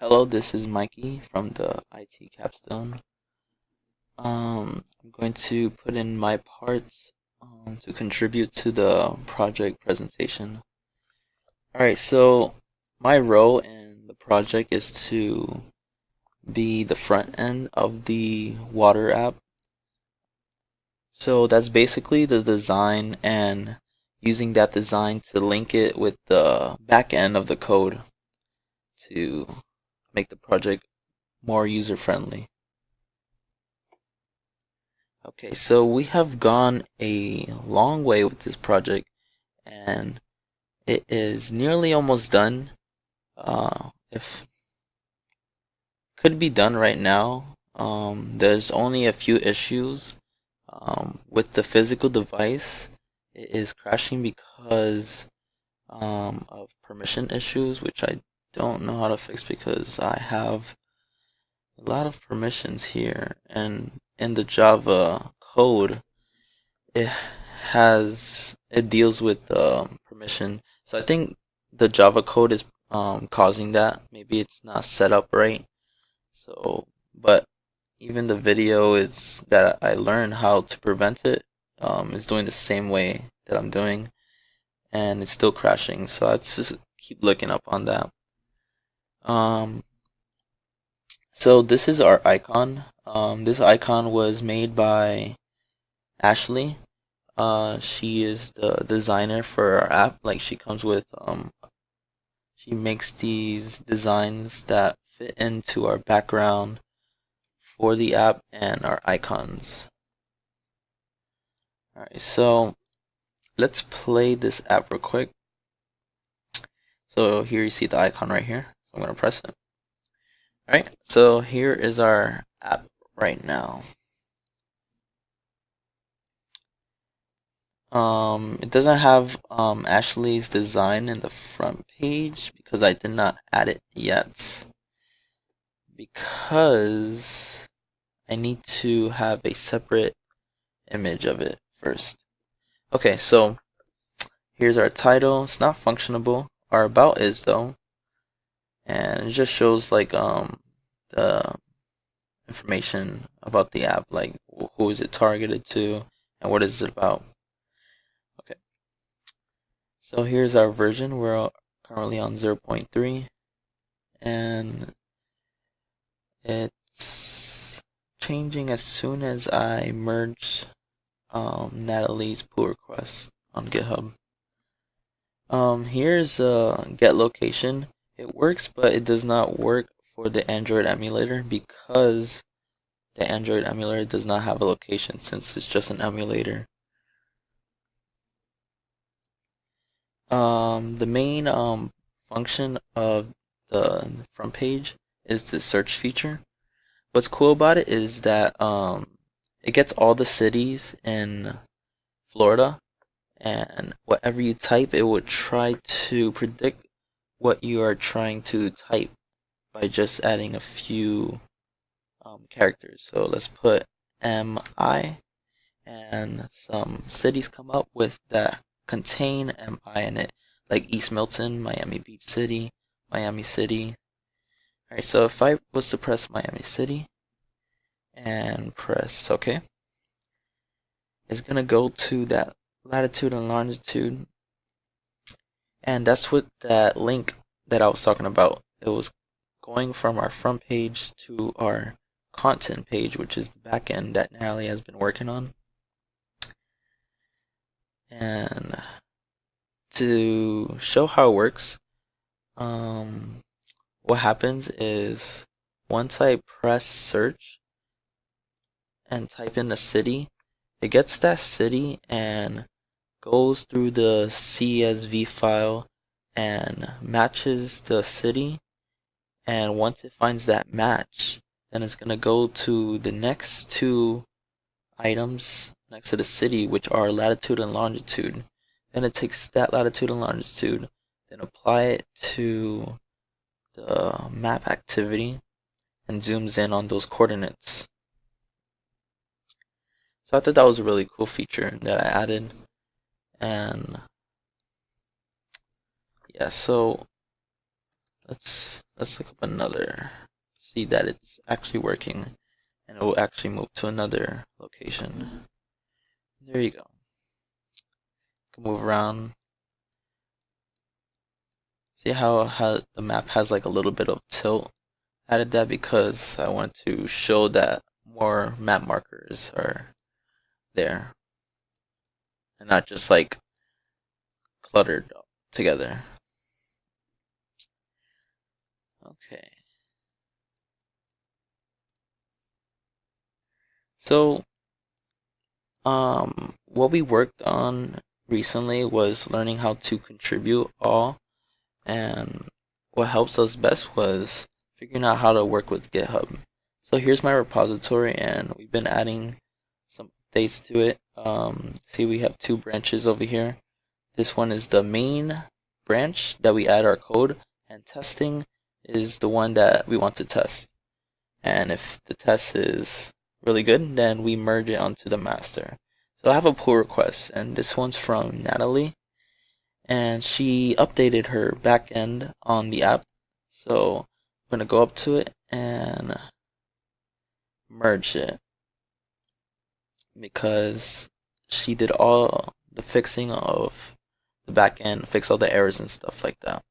Hello, this is Mikey from the IT Capstone. I'm going to put in my parts to contribute to the project presentation. Alright, so my role in the project is to be the front end of the water app. So that's basically the design and using that design to link it with the back end of the code to make the project more user friendly. Okay, so we have gone a long way with this project and it is nearly almost done. If could be done right now. There's only a few issues with the physical device. It is crashing because of permission issues, which I don't know how to fix because I have a lot of permissions here, and in the Java code it it deals with permission. So I think the Java code is causing that. Maybe it's not set up right. So, but even the video is that I learned how to prevent it is doing the same way that I'm doing, and it's still crashing. So I just keep looking up on that. Um, so this is our icon. This icon was made by Ashley. She is the designer for our app. Like she comes with she makes these designs that fit into our background for the app and our icons. Alright, so let's play this app real quick. So here you see the icon right here. So I'm gonna press it. Alright, so here is our app right now. It doesn't have Ashley's design in the front page because I did not add it yet. Because I need to have a separate image of it first. Okay, so here's our title. It's not functionable. Our about is though, and it just shows like the information about the app, like who is it targeted to and what is it about. Okay, so here's our version. We're currently on 0.3, and it's changing as soon as I merge Natalie's pull request on GitHub. Here's get location. It works, but it does not work for the Android emulator because the Android emulator does not have a location since it's just an emulator. The main function of the front page is the search feature. What's cool about it is that it gets all the cities in Florida, and whatever you type, it would try to predict what you are trying to type by just adding a few characters. So let's put MI, and some cities come up with that contain MI in it, like East Milton, Miami Beach City, Miami City. Alright, so if I was to press Miami City and press OK, it's gonna go to that latitude and longitude, and that's what that link that I was talking about. It was going from our front page to our content page, which is the back end that Natalie has been working on. And to show how it works, what happens is once I press search and type in a city, it gets that city and goes through the CSV file and matches the city. And once it finds that match, then it's going to go to the next two items next to the city, which are latitude and longitude. Then it takes that latitude and longitude, then apply it to the map activity and zooms in on those coordinates. So I thought that was a really cool feature that I added. And yeah, so let's let's look up another, see that it's actually working, and it will actually move to another location. There you go. You can move around. See how the map has like a little bit of tilt? Added that because I want to show that more map markers are there and not just like cluttered together. Okay. So, what we worked on recently was learning how to contribute all, and what helps us best was figuring out how to work with GitHub. So here's my repository, and we've been adding some updates to it. See, we have two branches over here. This one is the main branch that we add our code, and testing is the one that we want to test. And if the test is really good, then we merge it onto the master. So I have a pull request, and this one's from Natalie, and she updated her backend on the app. So I'm gonna go up to it and merge it because she did all the fixing of the backend, fix all the errors and stuff like that.